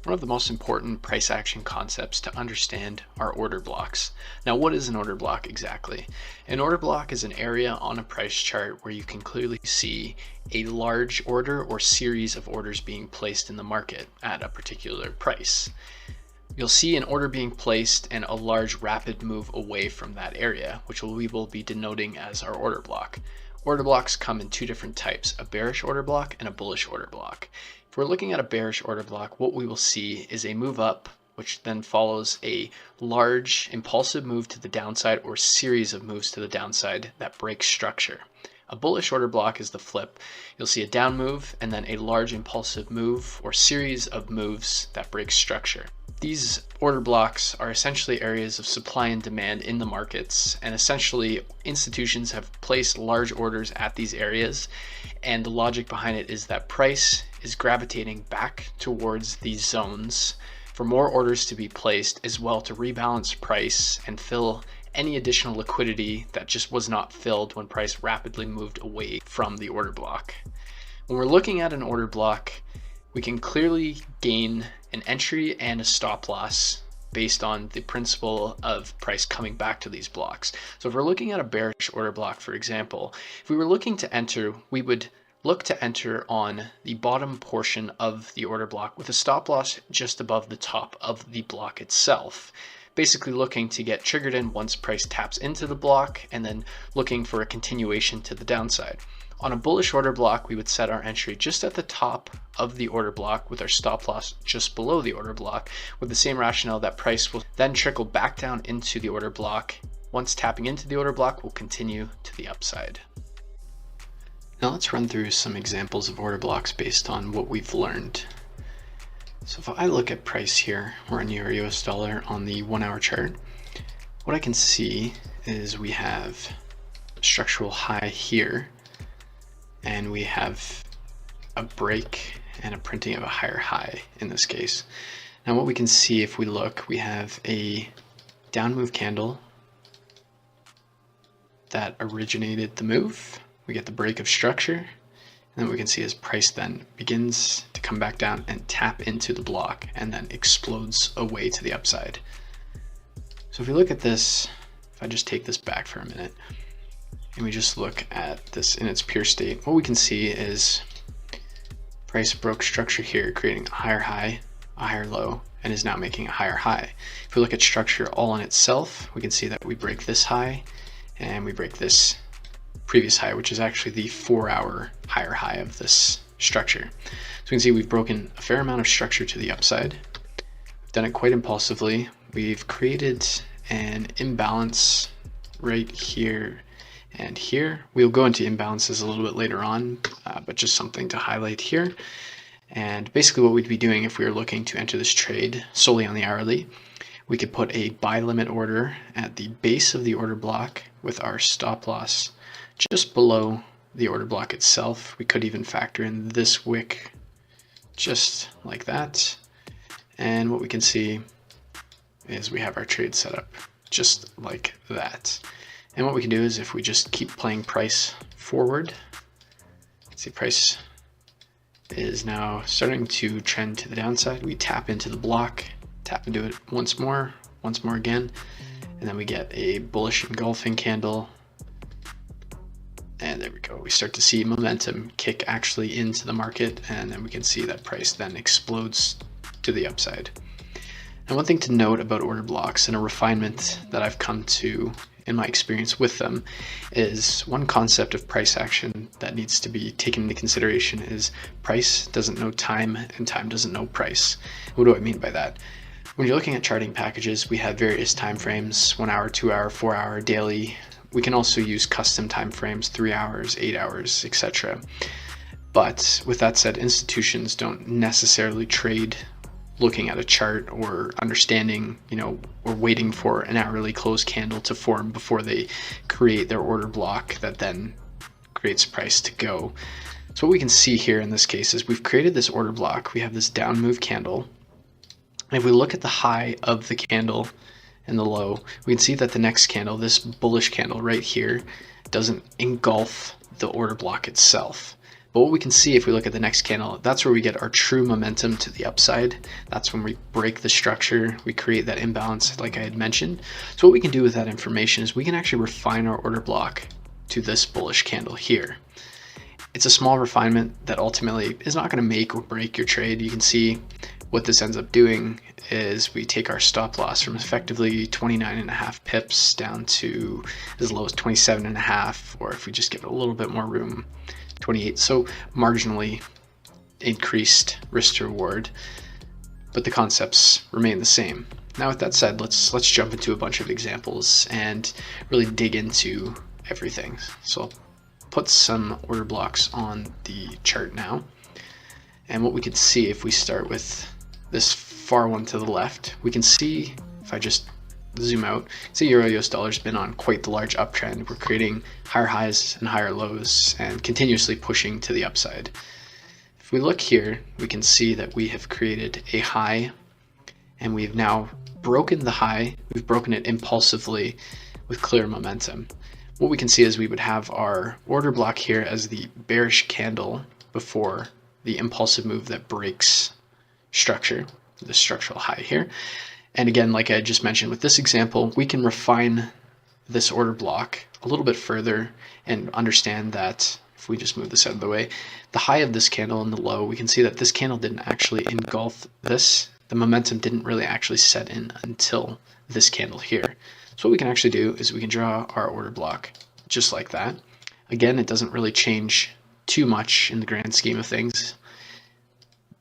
One of the most important price action concepts to understand are order blocks. Now, what is an order block exactly? An order block is an area on a price chart where you can clearly see a large order or series of orders being placed in the market at a particular price. You'll see an order being placed and a large rapid move away from that area, which we will be denoting as our order block. Order blocks come in two different types, a bearish order block and a bullish order block. If we're looking at a bearish order block, what we will see is a move up, which then follows a large impulsive move to the downside or series of moves to the downside that breaks structure. A bullish order block is the flip. You'll see a down move and then a large impulsive move or series of moves that break structure. These order blocks are essentially areas of supply and demand in the markets, and essentially institutions have placed large orders at these areas, and the logic behind it is that price is gravitating back towards these zones for more orders to be placed, as well to rebalance price and fill any additional liquidity that just was not filled when price rapidly moved away from the order block. When we're looking at an order block, we can clearly gain an entry and a stop loss based on the principle of price coming back to these blocks. So if we're looking at a bearish order block, for example, if we were looking to enter, we would look to enter on the bottom portion of the order block with a stop loss just above the top of the block itself. Basically looking to get triggered in once price taps into the block and then looking for a continuation to the downside. On a bullish order block, we would set our entry just at the top of the order block with our stop loss just below the order block, with the same rationale that price will then trickle back down into the order block. Once tapping into the order block, will continue to the upside. Now let's run through some examples of order blocks based on what we've learned. So if I look at price here, we're in Euro US dollar on the 1 hour chart. What I can see is we have a structural high here, and we have a break and a printing of a higher high in this case. Now what we can see if we look, we have a down move candle that originated the move. We get the break of structure, and then we can see as price then begins to come back down and tap into the block and then explodes away to the upside. So if we look at this, if I just take this back for a minute, and we just look at this in its pure state, what we can see is price broke structure here, creating a higher high, a higher low, and is now making a higher high. If we look at structure all on itself, we can see that we break this high and we break this previous high, which is actually the 4 hour higher high of this structure. So we can see we've broken a fair amount of structure to the upside. We've done it quite impulsively. We've created an imbalance right here and here. We'll go into imbalances a little bit later on, but just something to highlight here. And basically what we'd be doing if we were looking to enter this trade solely on the hourly, we could put a buy limit order at the base of the order block with our stop loss just below the order block itself. We could even factor in this wick just like that. And what we can see is we have our trade set up just like that. And what we can do is if we just keep playing price forward, see price is now starting to trend to the downside. We tap into the block, tap into it once more again, and then we get a bullish engulfing candle. And there we go. We start to see momentum kick actually into the market, and then we can see that price then explodes to the upside. And one thing to note about order blocks, and a refinement that I've come to in my experience with them, is one concept of price action that needs to be taken into consideration is price doesn't know time and time doesn't know price. What do I mean by that? When you're looking at charting packages, we have various time frames, 1 hour, 2 hour, 4 hour, daily. We can also use custom time frames, 3 hours, 8 hours, etc. But with that said, institutions don't necessarily trade looking at a chart or understanding, or waiting for an hourly close candle to form before they create their order block that then creates price to go. So what we can see here in this case is we've created this order block. We have this down move candle. And if we look at the high of the candle and the low, we can see that the next candle, this bullish candle right here, doesn't engulf the order block itself. But what we can see if we look at the next candle, that's where we get our true momentum to the upside. That's when we break the structure, we create that imbalance like I had mentioned. So what we can do with that information is we can actually refine our order block to this bullish candle here. It's a small refinement that ultimately is not going to make or break your trade. You can see what this ends up doing is we take our stop loss from effectively 29.5 pips down to as low as 27.5, or if we just give it a little bit more room, 28. So marginally increased risk to reward, but the concepts remain the same. Now with that said, let's jump into a bunch of examples and really dig into everything. So I'll put some order blocks on the chart now, and what we can see if we start with this far one to the left, we can see, if I just zoom out, see Euro US dollar's been on quite the large uptrend. We're creating higher highs and higher lows and continuously pushing to the upside. If we look here, we can see that we have created a high, and we've now broken the high. We've broken it impulsively with clear momentum. What we can see is we would have our order block here as the bearish candle before the impulsive move that breaks structure, the structural high here. And again, like I just mentioned with this example, we can refine this order block a little bit further and understand that if we just move this out of the way, the high of this candle and the low, we can see that this candle didn't actually engulf this. The momentum didn't really actually set in until this candle here. So what we can actually do is we can draw our order block just like that. Again, it doesn't really change too much in the grand scheme of things,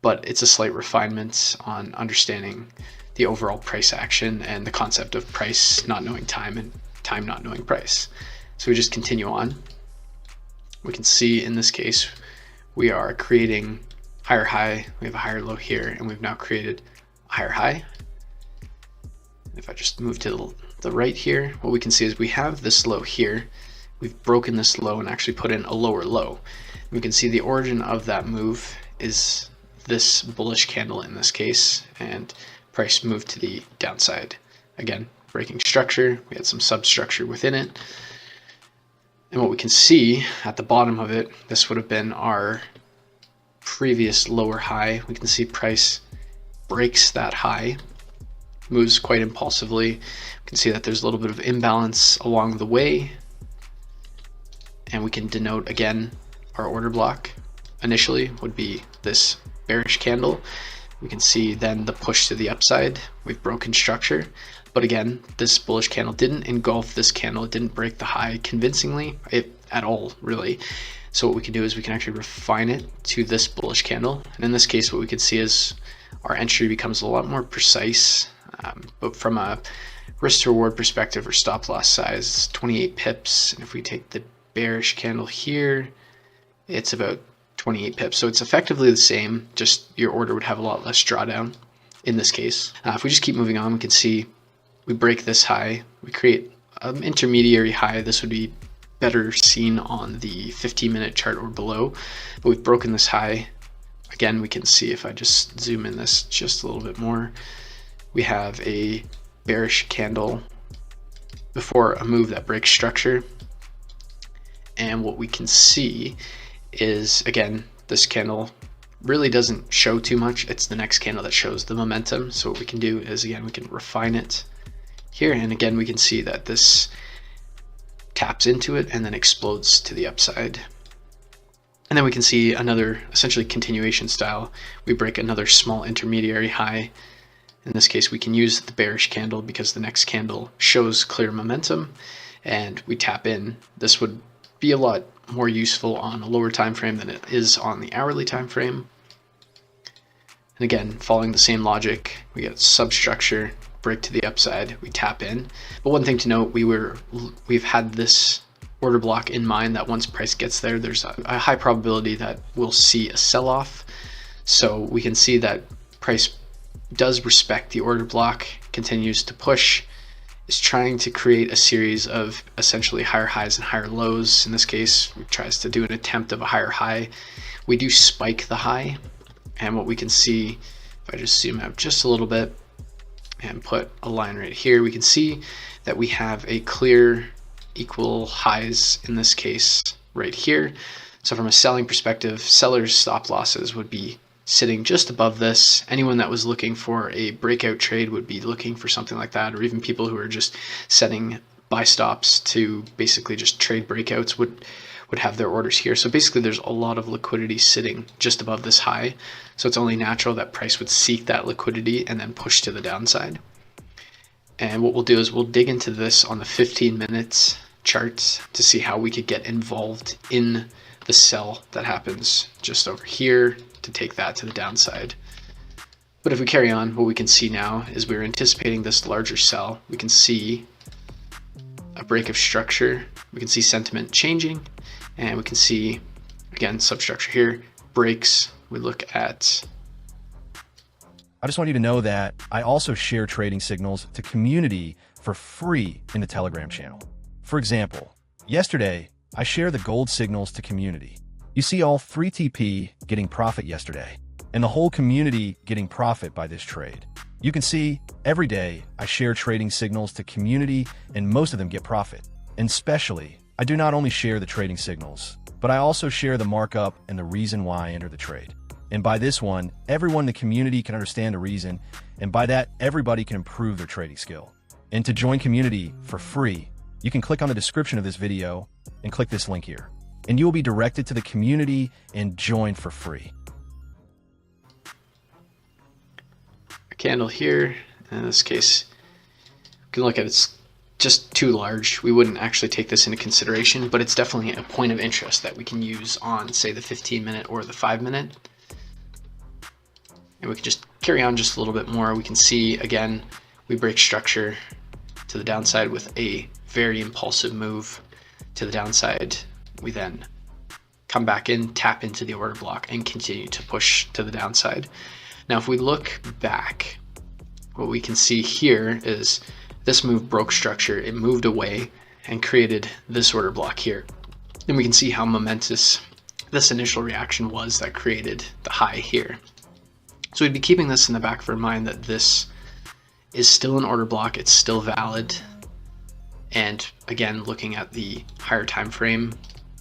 but it's a slight refinement on understanding the overall price action and the concept of price not knowing time and time not knowing price. So we just continue on. We can see in this case, we are creating higher high, we have a higher low here, and we've now created a higher high. If I just move to the right here, what we can see is we have this low here. We've broken this low and actually put in a lower low. We can see the origin of that move is this bullish candle in this case, and price moved to the downside. Again, breaking structure, we had some substructure within it. And what we can see at the bottom of it, this would have been our previous lower high. We can see price breaks that high, moves quite impulsively. We can see that there's a little bit of imbalance along the way, and we can denote again our order block initially would be this bearish candle. We can see then the push to the upside. We've broken structure, but again, this bullish candle didn't engulf this candle. It didn't break the high convincingly at all, really. So what we can do is we can actually refine it to this bullish candle. And in this case, what we can see is our entry becomes a lot more precise, but from a risk to reward perspective or stop loss size, 28 pips. And if we take the bearish candle here, it's about 28 pips. So it's effectively the same, just your order would have a lot less drawdown in this case. If we just keep moving on, we can see we break this high, we create an intermediary high. This would be better seen on the 15-minute chart or below, but we've broken this high. Again, we can see if I just zoom in this just a little bit more, we have a bearish candle before a move that breaks structure. And what we can see is, again, this candle really doesn't show too much. It's the next candle that shows the momentum. So what we can do is, again, we can refine it here. And again, we can see that this taps into it and then explodes to the upside. And then we can see another essentially continuation style. We break another small intermediary high. In this case, we can use the bearish candle because the next candle shows clear momentum, and we tap in. This would be a lot more useful on a lower time frame than it is on the hourly time frame. And again, following the same logic, we get substructure, break to the upside, we tap in. But one thing to note, we've had this order block in mind that once price gets there, there's a high probability that we'll see a sell-off. So we can see that price does respect the order block, continues to push, is trying to create a series of essentially higher highs and higher lows. In this case, it tries to do an attempt of a higher high. We do spike the high, and what we can see, if I just zoom out just a little bit and put a line right here, we can see that we have a clear equal highs in this case right here. So from a selling perspective, sellers' stop losses would be sitting just above this. Anyone that was looking for a breakout trade would be looking for something like that, or even people who are just setting buy stops to basically just trade breakouts would have their orders here. So basically there's a lot of liquidity sitting just above this high. So it's only natural that price would seek that liquidity and then push to the downside. And what we'll do is we'll dig into this on the 15 minutes charts to see how we could get involved in the sell that happens just over here to take that to the downside. But if we carry on, what we can see now is we're anticipating this larger sell. We can see a break of structure. We can see sentiment changing, and we can see, again, substructure here, breaks. We look at... I just want you to know that I also share trading signals to community for free in the Telegram channel. For example, yesterday, I share the gold signals to community. You see all 3TP getting profit yesterday, and the whole community getting profit by this trade. You can see every day I share trading signals to community, and most of them get profit. And especially, I do not only share the trading signals, but I also share the markup and the reason why I enter the trade. And by this one, everyone in the community can understand the reason, and by that, everybody can improve their trading skill. And to join community for free, you can click on the description of this video and click this link here, and you will be directed to the community and join for free. A candle here, in this case, you can look at it's just too large. We wouldn't actually take this into consideration, but it's definitely a point of interest that we can use on, say, the 15-minute or the 5-minute. And we can just carry on just a little bit more. We can see, again, we break structure to the downside with a very impulsive move to the downside. We then come back in, tap into the order block, and continue to push to the downside. Now, if we look back, what we can see here is this move broke structure. It moved away and created this order block here. And we can see how momentous this initial reaction was that created the high here. So we'd be keeping this in the back of our mind that this is still an order block. It's still valid. And again, looking at the higher time frame,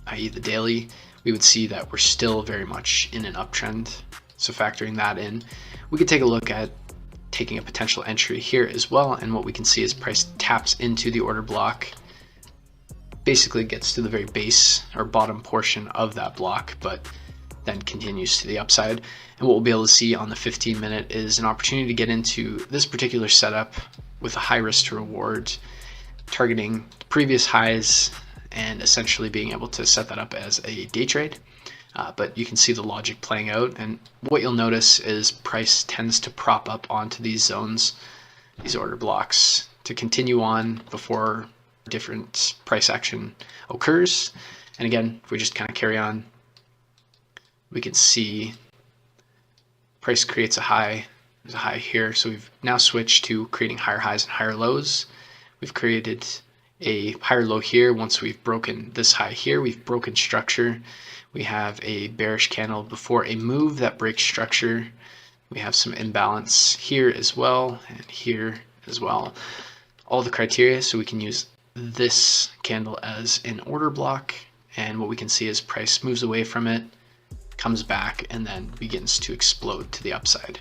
i.e. the daily, we would see that we're still very much in an uptrend. So factoring that in, we could take a look at taking a potential entry here as well. And what we can see is price taps into the order block, basically gets to the very base or bottom portion of that block, but then continues to the upside. And what we'll be able to see on the 15-minute is an opportunity to get into this particular setup with a high risk to reward, targeting previous highs and essentially being able to set that up as a day trade. But you can see the logic playing out, and what you'll notice is price tends to prop up onto these zones, these order blocks, to continue on before different price action occurs. And again, if we just kind of carry on, we can see price creates a high. There's a high here, so we've now switched to creating higher highs and higher lows. We've created a higher low here. Once we've broken this high here, we've broken structure. We have a bearish candle before a move that breaks structure. We have some imbalance here as well, and here as well. All the criteria, so we can use this candle as an order block, and what we can see is price moves away from it, comes back, and then begins to explode to the upside.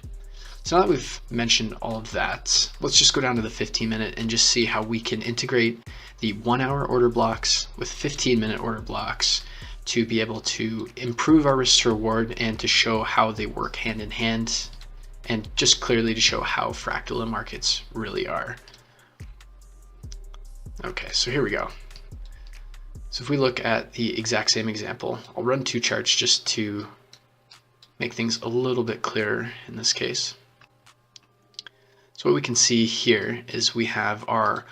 So now that we've mentioned all of that, let's just go down to the 15-minute and just see how we can integrate the 1-hour order blocks with 15-minute order blocks to be able to improve our risk to reward and to show how they work hand in hand, and just clearly to show how fractal the markets really are. Okay, so here we go. So if we look at the exact same example, I'll run 2 charts just to make things a little bit clearer in this case. So what we can see here is we have our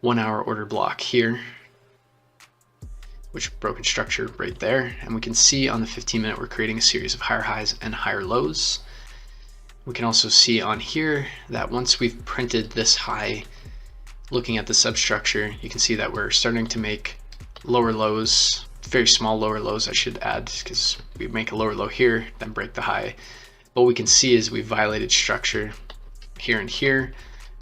1-hour order block here, which broken structure right there. And we can see on the 15-minute, we're creating a series of higher highs and higher lows. We can also see on here that once we've printed this high, looking at the substructure, you can see that we're starting to make lower lows, very small lower lows I should add, because we make a lower low here, then break the high. What we can see is we've violated structure here and here.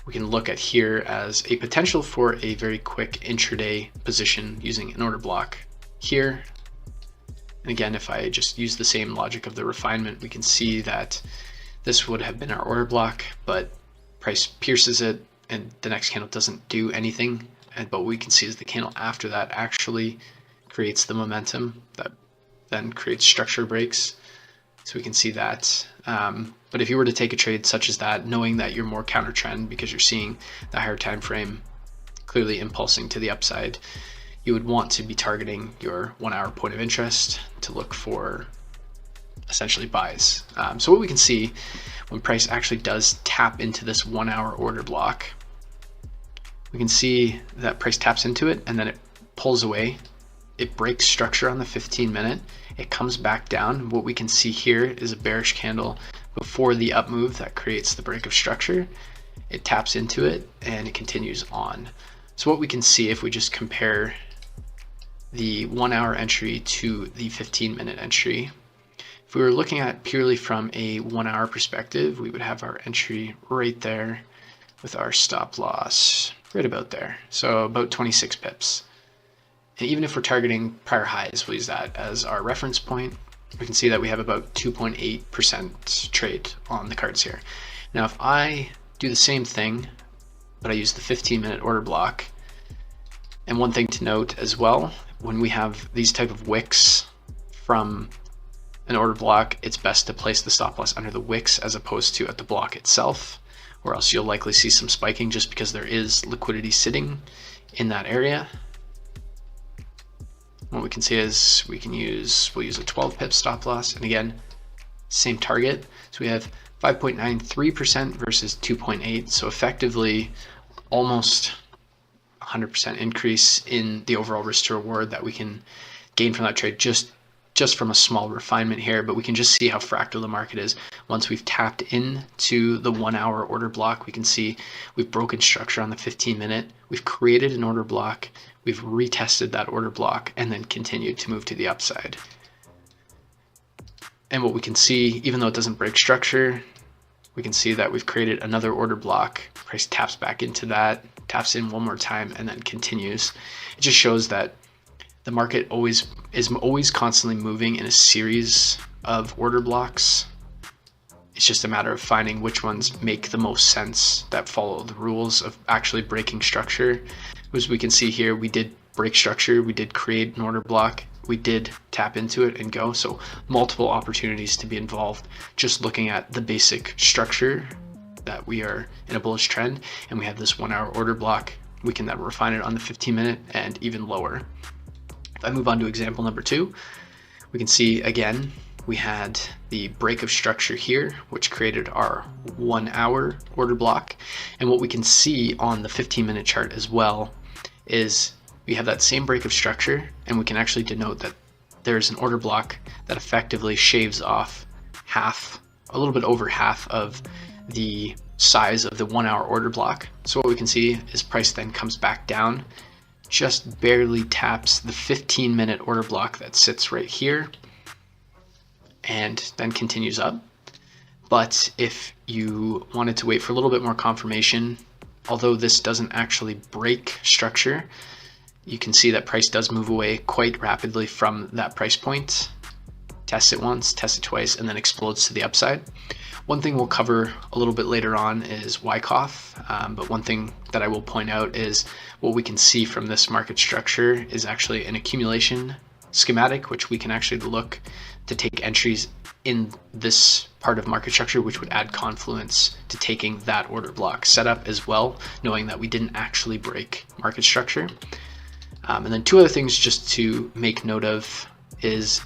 We can look at here as a potential for a very quick intraday position using an order block here. And again, if I just use the same logic of the refinement, we can see that this would have been our order block, but price pierces it and the next candle doesn't do anything. But what we can see is the candle after that actually creates the momentum that then creates structure breaks. So we can see that. But if you were to take a trade such as that, knowing that you're more counter trend because you're seeing the higher time frame clearly impulsing to the upside, you would want to be targeting your 1 hour point of interest to look for essentially buys. So what we can see when price actually does tap into this 1 hour order block, we can see that price taps into it and then it pulls away. It breaks structure on the 15-minute. It comes back down. What we can see here is a bearish candle before the up move that creates the break of structure. It taps into it and it continues on. So what we can see if we just compare the 1 hour entry to the 15-minute entry, if we were looking at purely from a 1 hour perspective, we would have our entry right there with our stop loss right about there. So about 26 pips. And even if we're targeting prior highs, we'll use that as our reference point. We can see that we have about 2.8% trade on the cards here. Now, if I do the same thing, but I use the 15-minute order block, and one thing to note as well, when we have these type of wicks from an order block, it's best to place the stop loss under the wicks as opposed to at the block itself, or else you'll likely see some spiking just because there is liquidity sitting in that area. What we can see is we'll use a 12 pip stop loss, and again, same target. So we have 5.93% versus 2.8, so effectively almost 100% increase in the overall risk to reward that we can gain from that trade just from a small refinement here. But we can just see how fractal the market is. Once we've tapped into the 1 hour order block, we can see we've broken structure on the 15-minute. We've created an order block. We've retested that order block and then continued to move to the upside. And what we can see, even though it doesn't break structure, we can see that we've created another order block. Price taps back into that, taps in one more time, and then continues. It just shows that the market is always constantly moving in a series of order blocks. It's just a matter of finding which ones make the most sense, that follow the rules of actually breaking structure. As we can see here, we did break structure, we did create an order block, we did tap into it and go. So multiple opportunities to be involved, just looking at the basic structure that we are in a bullish trend, and we have this 1 hour order block. We can then refine it on the 15-minute and even lower. If I move on to example number 2, we can see again, we had the break of structure here, which created our 1 hour order block. And what we can see on the 15-minute chart as well is we have that same break of structure, and we can actually denote that there's an order block that effectively shaves off half, a little bit over half of the size of the 1 hour order block. So what we can see is price then comes back down, just barely taps the 15-minute order block that sits right here, and then continues up. But if you wanted to wait for a little bit more confirmation, although this doesn't actually break structure, you can see that price does move away quite rapidly from that price point. Test it once, test it twice, and then explodes to the upside. One thing we'll cover a little bit later on is Wyckoff, but one thing that I will point out is what we can see from this market structure is actually an accumulation schematic, which we can actually look to take entries in this part of market structure, which would add confluence to taking that order block setup as well, knowing that we didn't actually break market structure. And then two other things just to make note of is,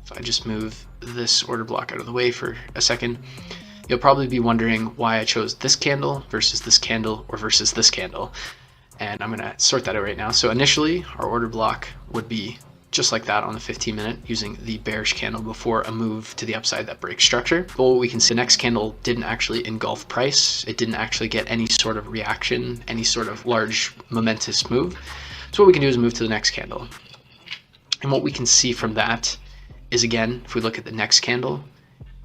if I just move this order block out of the way for a second, you'll probably be wondering why I chose this candle versus this candle or versus this candle. And I'm gonna sort that out right now. So initially our order block would be just like that on the 15-minute, using the bearish candle before a move to the upside that breaks structure. But what we can see, the next candle didn't actually engulf price. It didn't actually get any sort of reaction, any sort of large momentous move. So what we can do is move to the next candle. And what we can see from that is, again, if we look at the next candle,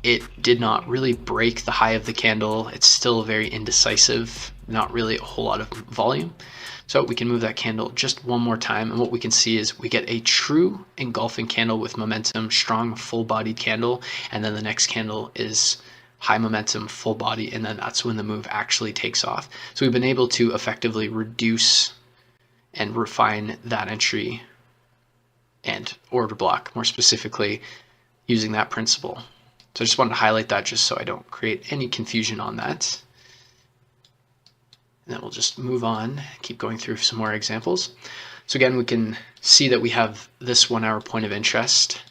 it did not really break the high of the candle. It's still very indecisive, not really a whole lot of volume. So we can move that candle just one more time, and what we can see is we get a true engulfing candle with momentum, strong full-bodied candle, and then the next candle is high momentum, full body, and then that's when the move actually takes off. So we've been able to effectively reduce and refine that entry and order block, more specifically, using that principle. So I just wanted to highlight that just so I don't create any confusion on that. And then we'll just move on, keep going through some more examples. So again, we can see that we have this 1 hour point of interest,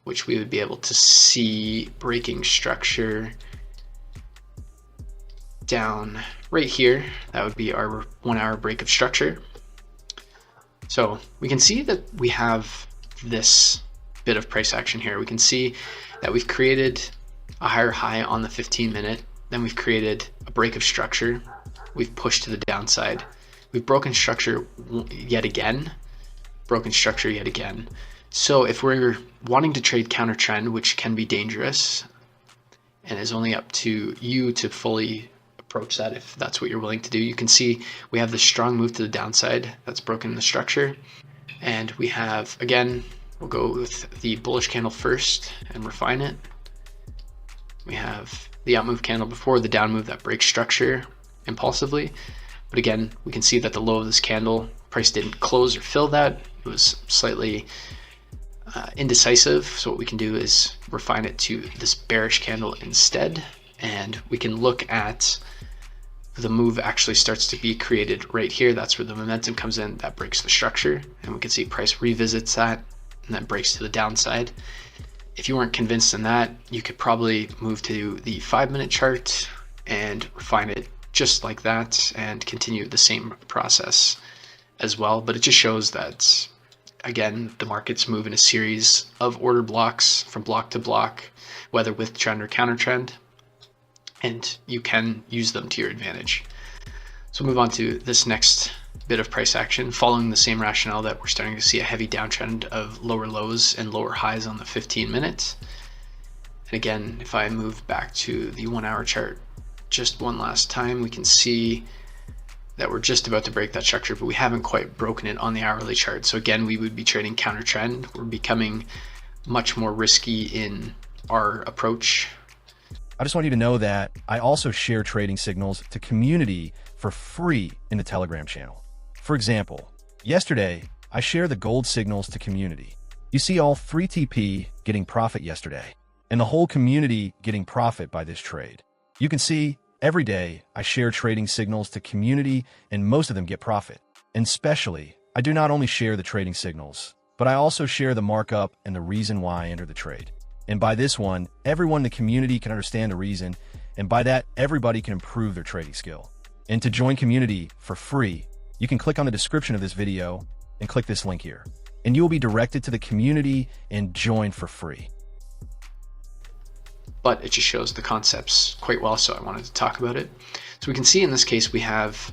which we would be able to see breaking structure down right here. That would be our 1 hour break of structure. So we can see that we have this bit of price action here. We can see that we've created a higher high on the 15-minute, then we've created a break of structure, we've pushed to the downside, we've broken structure yet again, broken structure yet again. So if we're wanting to trade counter trend, which can be dangerous and is only up to you to fully approach that if that's what you're willing to do, you can see we have this strong move to the downside that's broken the structure. And we have, again, we'll go with the bullish candle first and refine it. We have the up move candle before the down move that breaks structure impulsively. But again, we can see that the low of this candle, price didn't close or fill that. It was slightly indecisive. So what we can do is refine it to this bearish candle instead. And we can look at the move actually starts to be created right here. That's where the momentum comes in, that breaks the structure. And we can see price revisits that and then breaks to the downside. If you weren't convinced in that, you could probably move to the 5-minute chart and refine it just like that and continue the same process as well. But it just shows that, again, the markets move in a series of order blocks from block to block, whether with trend or counter trend, and you can use them to your advantage. So move on to this next bit of price action, following the same rationale that we're starting to see a heavy downtrend of lower lows and lower highs on the 15 minutes. And again, if I move back to the 1 hour chart just one last time, we can see that we're just about to break that structure, but we haven't quite broken it on the hourly chart. So again, we would be trading counter trend. We're becoming much more risky in our approach. I just want you to know that I also share trading signals to community for free in the Telegram channel. For example, yesterday, I share the gold signals to community. You see all 3 TP getting profit yesterday, and the whole community getting profit by this trade. You can see every day I share trading signals to community, and most of them get profit. And especially, I do not only share the trading signals, but I also share the markup and the reason why I entered the trade. And by this one, everyone in the community can understand the reason, and by that, everybody can improve their trading skill. And to join community for free, you can click on the description of this video and click this link here, and you will be directed to the community and join for free. But it just shows the concepts quite well, so I wanted to talk about it. So we can see in this case we have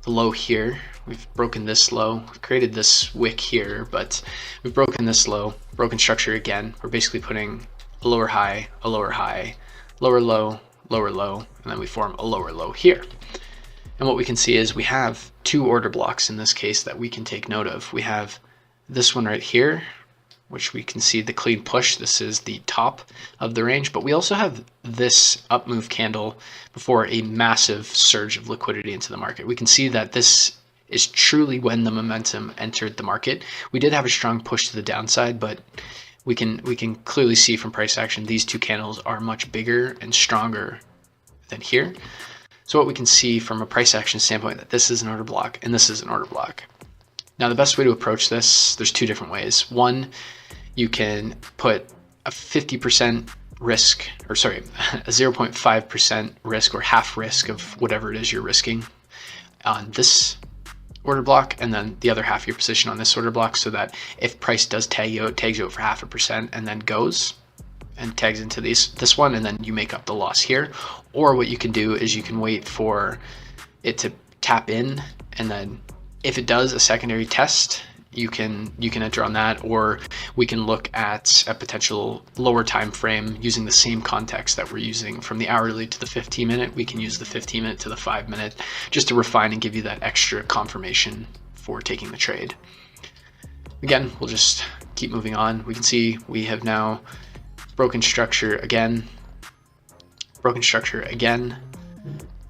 the low here. We've broken this low, we've created this wick here, but we've broken this low, broken structure again. We're basically putting a lower high, lower low, and then we form a lower low here. And what we can see is we have 2 order blocks in this case that we can take note of. We have this one right here, which we can see the clean push. This is the top of the range, but we also have this up move candle before a massive surge of liquidity into the market. We can see that this is truly when the momentum entered the market. We did have a strong push to the downside, but we can clearly see from price action these 2 candles are much bigger and stronger than here. So what we can see from a price action standpoint, that this is an order block and this is an order block. Now the best way to approach this, there's 2 different ways. One, you can put a 50% risk, or sorry, a 0.5% risk or half risk of whatever it is you're risking on this order block, and then the other half of your position on this order block, so that if price does tag you out, it tags you out for 0.5% and then goes and tags into this one, and then you make up the loss here. Or what you can do is you can wait for it to tap in, and then if it does a secondary test, you can enter on that, or we can look at a potential lower time frame using the same context that we're using from the hourly to the 15-minute. We can use the 15-minute to the 5-minute just to refine and give you that extra confirmation for taking the trade. Again, we'll just keep moving on. We can see we have now broken structure again,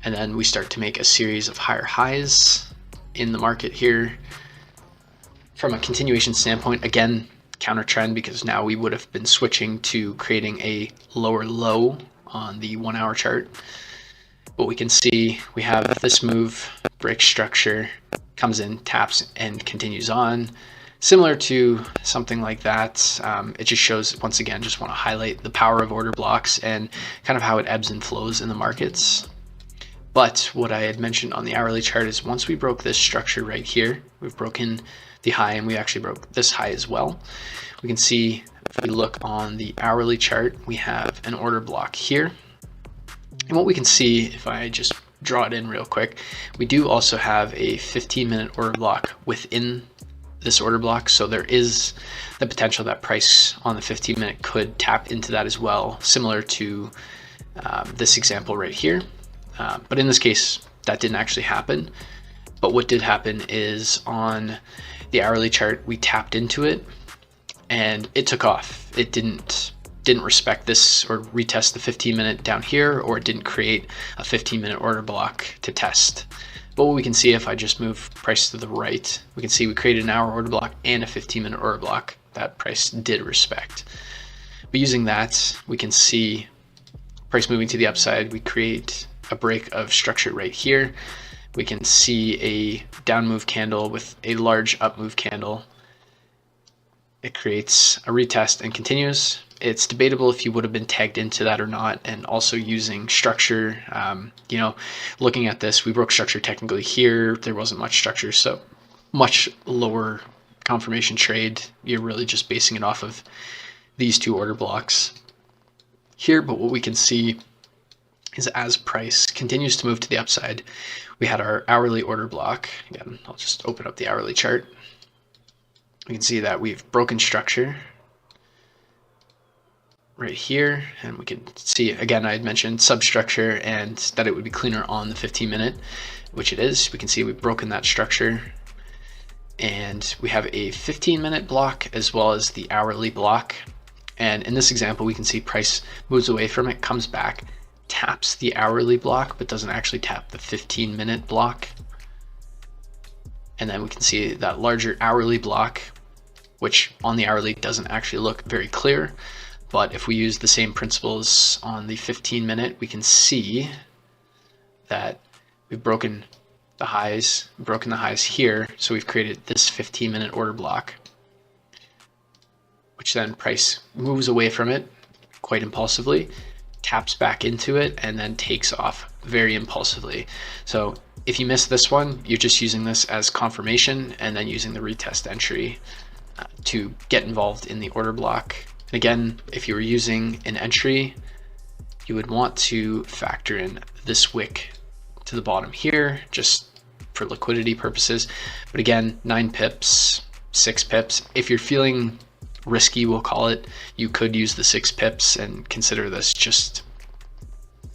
and then we start to make a series of higher highs in the market here. From a continuation standpoint, again, counter trend, because now we would have been switching to creating a lower low on the 1 hour chart. But we can see we have this move, break structure, comes in, taps, and continues on. Similar to something like that, it just shows, once again, just want to highlight the power of order blocks and kind of how it ebbs and flows in the markets. But what I had mentioned on the hourly chart is once we broke this structure right here, we've broken the high, and we actually broke this high as well. We can see if we look on the hourly chart, we have an order block here. And what we can see, if I just draw it in real quick, we do also have a 15-minute order block within this order block. So there is the potential that price on the 15-minute could tap into that as well, similar to this example right here. But in this case, that didn't actually happen. But what did happen is on the hourly chart, we tapped into it and it took off. It didn't respect this or retest the 15-minute down here, or it didn't create a 15-minute order block to test. But what we can see, if I just move price to the right, we can see we created an hour order block and a 15-minute order block that price did respect. But using that, we can see price moving to the upside. We create a break of structure right here. We can see a down move candle with a large up move candle. It creates a retest and continues. It's debatable if you would have been tagged into that or not, and also using structure. Looking at this, we broke structure technically here. There wasn't much structure, so much lower confirmation trade. You're really just basing it off of these two order blocks here. But what we can see is as price continues to move to the upside, we had our hourly order block. Again, I'll just open up the hourly chart. We can see that we've broken structure right here, and we can see, again, I had mentioned substructure and that it would be cleaner on the 15-minute, which it is. We can see we've broken that structure, and we have a 15-minute block as well as the hourly block. And in this example, we can see price moves away from it, comes back, taps the hourly block, but doesn't actually tap the 15-minute block. And then we can see that larger hourly block, which on the hourly doesn't actually look very clear. But if we use the same principles on the 15-minute, we can see that we've broken the highs here. So we've created this 15-minute order block, which then price moves away from it quite impulsively, taps back into it, and then takes off very impulsively. So if you miss this one, you're just using this as confirmation and then using the retest entry to get involved in the order block. And again, if you were using an entry, you would want to factor in this wick to the bottom here, just for liquidity purposes. But again, 9 pips, 6 pips. If you're feeling risky, we'll call it, you could use the 6 pips and consider this just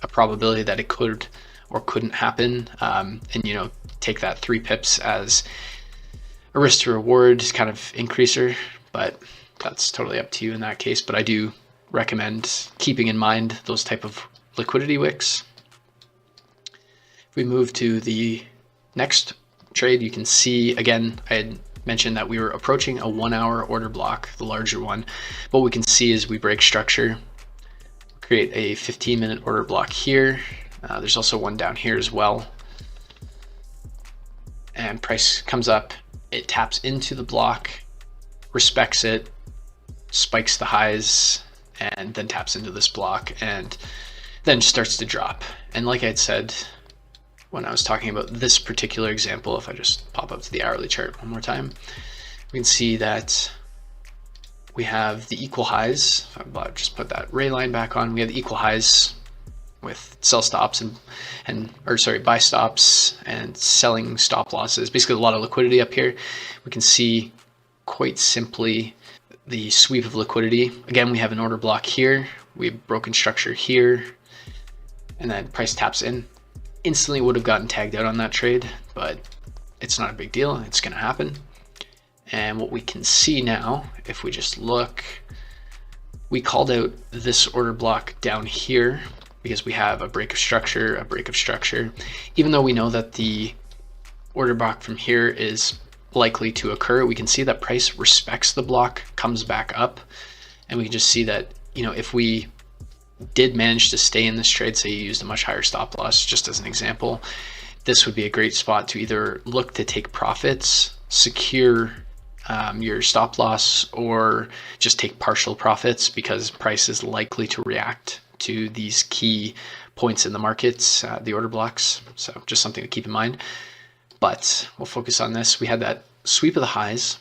a probability that it could or couldn't happen, and take that 3 pips as a risk to reward kind of increaser. But that's totally up to you in that case. But I do recommend keeping in mind those type of liquidity wicks. If we move to the next trade, you can see, again, I had mentioned that we were approaching a 1 hour order block, the larger one. What we can see is we break structure, create a 15-minute order block here. There's also one down here as well. And price comes up, it taps into the block, respects it, spikes the highs, and then taps into this block, and then starts to drop. And like I had said when I was talking about this particular example, if I just pop up to the hourly chart one more time, we can see that we have the equal highs. If I just put that ray line back on, we have the equal highs with sell stops buy stops and selling stop losses. Basically a lot of liquidity up here. We can see quite simply the sweep of liquidity. Again, we have an order block here, we have broken structure here, and then price taps in. Instantly would have gotten tagged out on that trade, but it's not a big deal, it's gonna happen. And what we can see now, if we just look, we called out this order block down here because we have a break of structure, a break of structure. Even though we know that the order block from here is likely to occur, we can see that price respects the block, comes back up, and we can just see that, you know, if we did manage to stay in this trade, say you used a much higher stop loss, just as an example, this would be a great spot to either look to take profits, secure your stop loss, or just take partial profits because price is likely to react to these key points in the markets, the order blocks. So just something to keep in mind. But we'll focus on this. We had that sweep of the highs,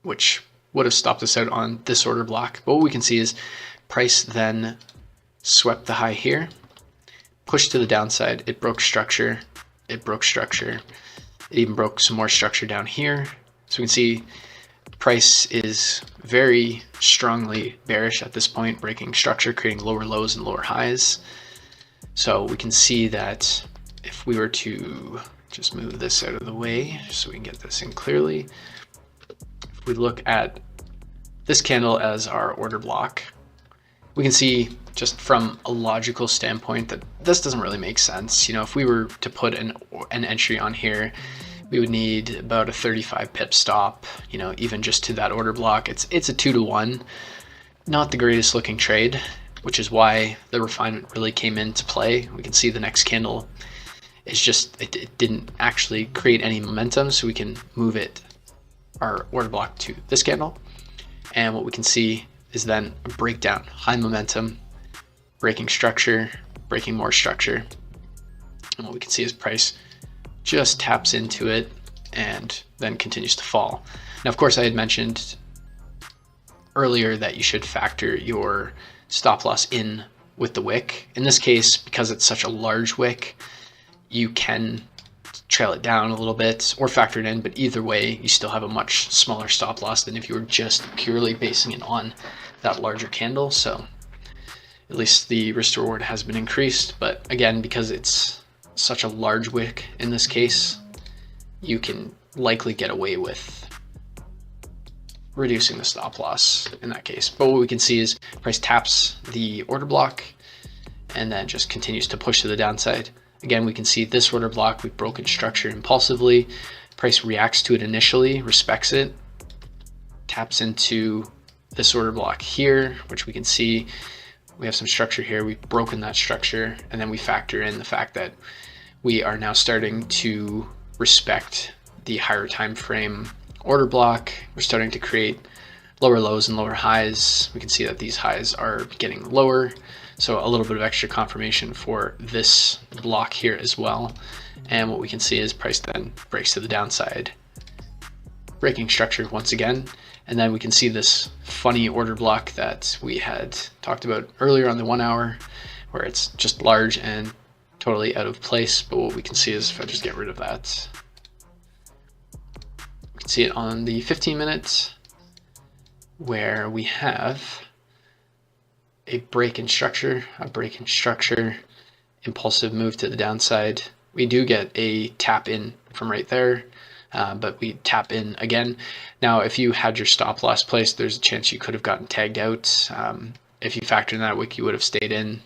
which would have stopped us out on this order block. But what we can see is price then swept the high here, pushed to the downside. It broke structure. It broke structure. It even broke some more structure down here. So we can see price is very strongly bearish at this point, breaking structure, creating lower lows and lower highs. So we can see that if we were to just move this out of the way so we can get this in clearly, if we look at this candle as our order block, we can see just from a logical standpoint that this doesn't really make sense. You know, if we were to put an entry on here, we would need about a 35 pip stop, you know, even just to that order block. It's a 2-to-1, not the greatest looking trade, which is why the refinement really came into play. We can see the next candle is just, it didn't actually create any momentum, so we can move our order block to this candle. And what we can see is then a breakdown, high momentum, breaking structure, breaking more structure. And what we can see is price just taps into it and then continues to fall. Now, of course, I had mentioned earlier that you should factor your stop loss in with the wick. In this case, because it's such a large wick, you can trail it down a little bit or factor it in, but either way, you still have a much smaller stop loss than if you were just purely basing it on that larger candle. So at least the risk to reward has been increased, but again, because it's such a large wick in this case, you can likely get away with reducing the stop loss in that case. But what we can see is price taps the order block and then just continues to push to the downside. Again, we can see this order block, we've broken structure impulsively. Price reacts to it initially, respects it, taps into this order block here, which we can see we have some structure here. We've broken that structure, and then we factor in the fact that we are now starting to respect the higher time frame order block. We're starting to create lower lows and lower highs. We can see that these highs are getting lower, so a little bit of extra confirmation for this block here as well. And what we can see is price then breaks to the downside, breaking structure once again. And then we can see this funny order block that we had talked about earlier on the 1 hour, where it's just large and totally out of place. But what we can see is, if I just get rid of that, we can see it on the 15 minutes, where we have a break in structure, impulsive move to the downside. We do get a tap in from right there, but we tap in again. Now, if you had your stop loss placed, there's a chance you could have gotten tagged out. If you factor in that wick, you would have stayed in.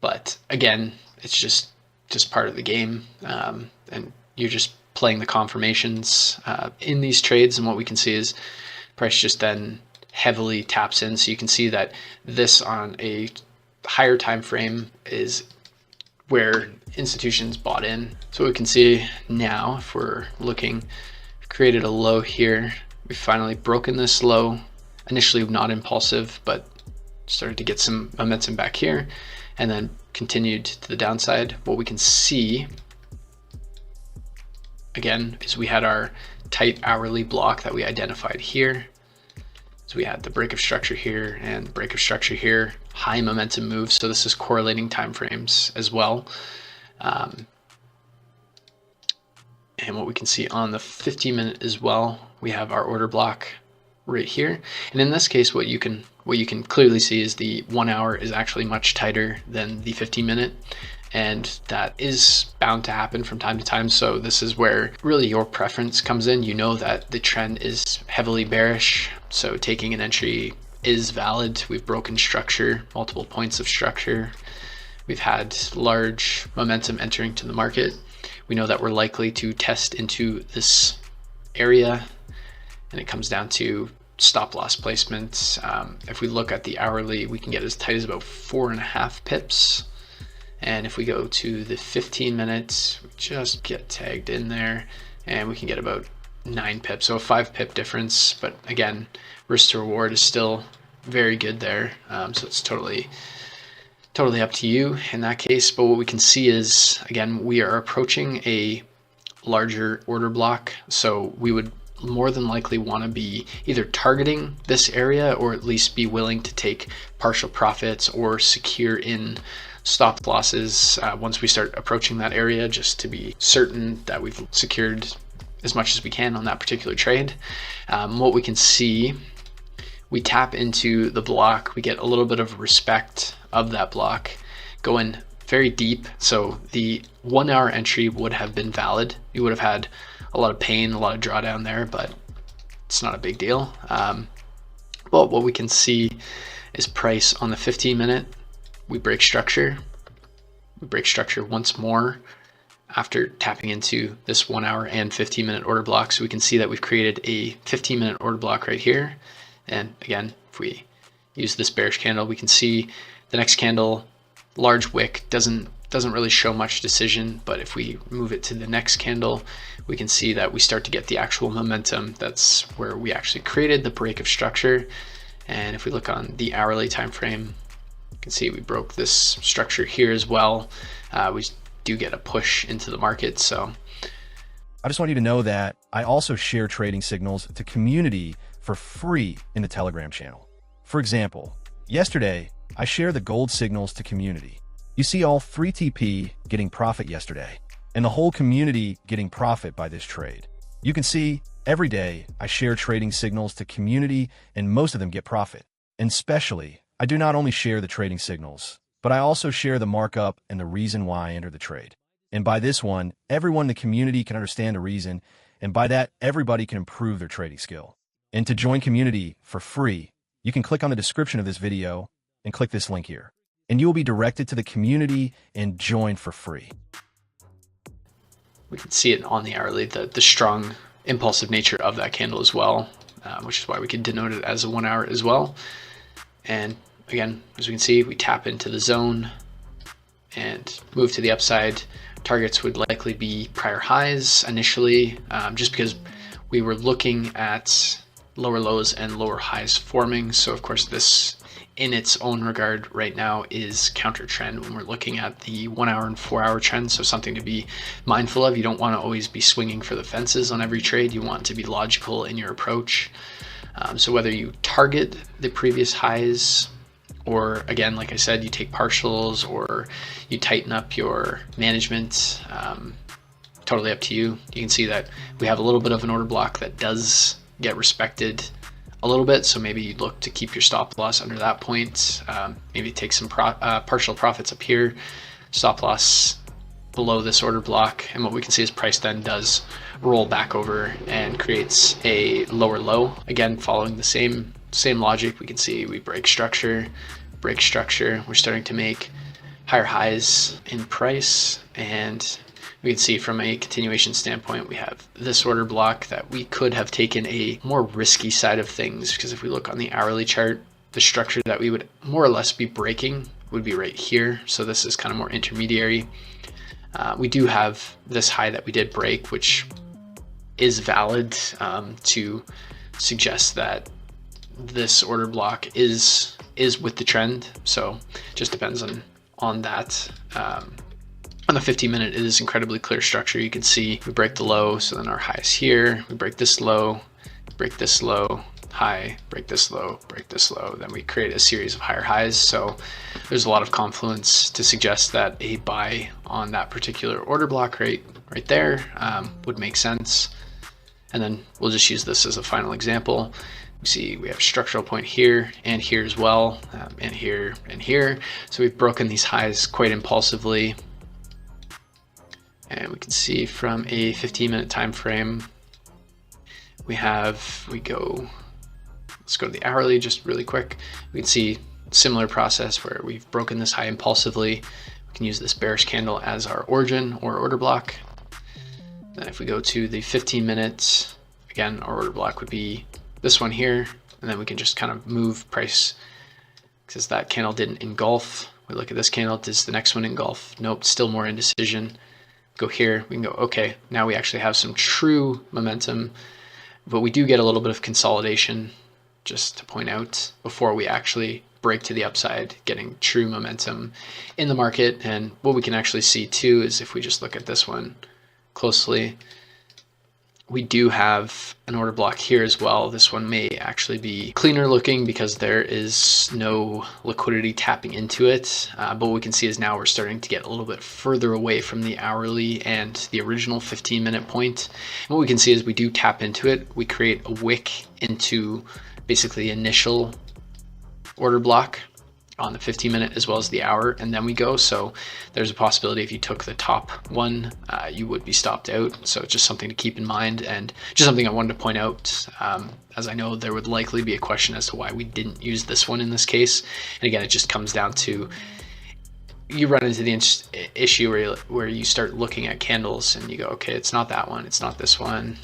But again, it's just part of the game, and you're just playing the confirmations in these trades. And what we can see is price just then heavily taps in. So you can see that this on a higher time frame is where institutions bought in. So we can see now, if we're looking, we've created a low here. We've finally broken this low, initially not impulsive, but started to get some momentum back here, and then continued to the downside. What we can see again is we had our tight hourly block that we identified here. So we had the break of structure here and the break of structure here, high momentum moves. So this is correlating timeframes as well. And what we can see on the 15-minute as well, we have our order block right here. And in this case, what you can clearly see is the 1 hour is actually much tighter than the 15-minute. And that is bound to happen from time to time. So this is where really your preference comes in. You know that the trend is heavily bearish, so taking an entry is valid. We've broken structure, multiple points of structure. We've had large momentum entering to the market. We know that we're likely to test into this area, and it comes down to stop loss placement. If we look at the hourly, we can get as tight as about 4.5 pips. And if we go to the 15 minutes, we just get tagged in there and we can get about 9 pips. So a 5 pip difference, but again, risk to reward is still very good there. So it's totally up to you in that case. But what we can see is, again, we are approaching a larger order block. So we would more than likely want to be either targeting this area or at least be willing to take partial profits or secure in stop losses once we start approaching that area, just to be certain that we've secured as much as we can on that particular trade. What we can see, we tap into the block, we get a little bit of respect of that block, going very deep. So the 1 hour entry would have been valid. You would have had a lot of pain, a lot of drawdown there, but it's not a big deal. But what we can see is price on the 15-minute. We break structure once more after tapping into this 1 hour and 15-minute order block. So we can see that we've created a 15-minute order block right here. And again, if we use this bearish candle, we can see the next candle, large wick, doesn't really show much decision. But if we move it to the next candle, we can see that we start to get the actual momentum. That's where we actually created the break of structure. And if we look on the hourly time frame, you can see we broke this structure here as well. We do get a push into the market. So I just want you to know that I also share trading signals to community for free in the Telegram channel. For example, yesterday, I share the gold signals to community. You see all 3TP getting profit yesterday, and the whole community getting profit by this trade. You can see every day I share trading signals to community, and most of them get profit. And especially, I do not only share the trading signals, but I also share the markup and the reason why I entered the trade. And by this one, everyone in the community can understand the reason, and by that, everybody can improve their trading skill. And to join community for free, you can click on the description of this video and click this link here, and you will be directed to the community and join for free. We can see it on the hourly, the strong impulsive nature of that candle as well, which is why we could denote it as a 1 hour as well. And again, as we can see, we tap into the zone and move to the upside. Targets would likely be prior highs initially, just because we were looking at lower lows and lower highs forming. So of course this in its own regard right now is counter trend when we're looking at the 1 hour and 4 hour trend. So something to be mindful of. You don't want to always be swinging for the fences on every trade. You want to be logical in your approach. So whether you target the previous highs, or again, like I said, you take partials or you tighten up your management, totally up to you. You can see that we have a little bit of an order block that does get respected a little bit. So maybe you look to keep your stop loss under that point, maybe take some partial profits up here, stop loss below this order block. And what we can see is price then does roll back over and creates a lower low. Again, following the same logic, we can see we break structure. We're starting to make higher highs in price, and we can see from a continuation standpoint, we have this order block that we could have taken a more risky side of things, because if we look on the hourly chart, the structure that we would more or less be breaking would be right here. So this is kind of more intermediary. We do have this high that we did break, which is valid to suggest that this order block is with the trend. So just depends on that. On the 15-minute, it is incredibly clear structure. You can see we break the low, so then our high is here. We break this low, high, break this low, then we create a series of higher highs. So there's a lot of confluence to suggest that a buy on that particular order block rate right there would make sense. And then we'll just use this as a final example. We see we have structural point here and here as well, and here and here. So we've broken these highs quite impulsively. And we can see from a 15-minute time frame, let's go to the hourly just really quick. We can see similar process where we've broken this high impulsively. We can use this bearish candle as our origin or order block. Then if we go to the 15 minutes, again, our order block would be this one here, and then we can just kind of move price because that candle didn't engulf. We look at this candle, does the next one engulf? Nope, still more indecision. Go here, we can go, okay, now we actually have some true momentum, but we do get a little bit of consolidation, just to point out, before we actually break to the upside, getting true momentum in the market. And what we can actually see too is if we just look at this one closely, we do have an order block here as well. This one may actually be cleaner looking because there is no liquidity tapping into it. But what we can see is now we're starting to get a little bit further away from the hourly and the original 15-minute point. And what we can see is we do tap into it. We create a wick into basically the initial order block on the 15-minute as well as the hour, and then we go. So there's a possibility if you took the top one, you would be stopped out. So it's just something to keep in mind, and just something I wanted to point out, as I know there would likely be a question as to why we didn't use this one in this case. And again, it just comes down to you run into the issue where you start looking at candles and you go, okay, it's not that one, it's not this one,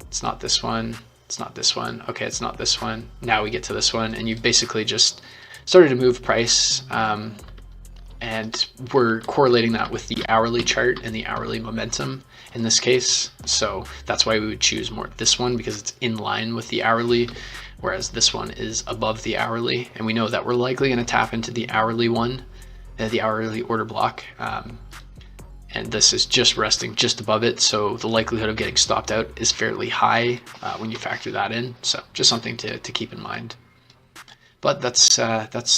it's not this one, it's not this one, okay, it's not this one. Now we get to this one, and you've basically just started to move price, and we're correlating that with the hourly chart and the hourly momentum in this case. So that's why we would choose more this one, because it's in line with the hourly, whereas this one is above the hourly. And we know that we're likely going to tap into the hourly one, the hourly order block, and this is just resting just above it. So the likelihood of getting stopped out is fairly high when you factor that in. So just something to keep in mind. But that's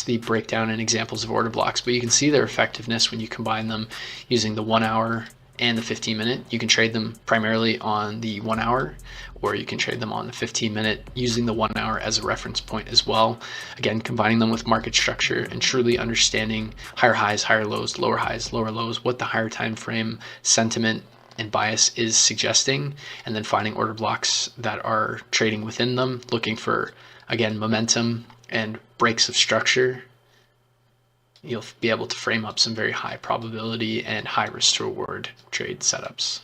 the breakdown and examples of order blocks. But you can see their effectiveness when you combine them using the 1 hour and the 15-minute. You can trade them primarily on the 1 hour, or you can trade them on the 15-minute using the 1 hour as a reference point as well. Again, combining them with market structure and truly understanding higher highs, higher lows, lower highs, lower lows, what the higher time frame sentiment and bias is suggesting, and then finding order blocks that are trading within them, looking for, again, momentum and breaks of structure. You'll be able to frame up some very high probability and high risk to reward trade setups.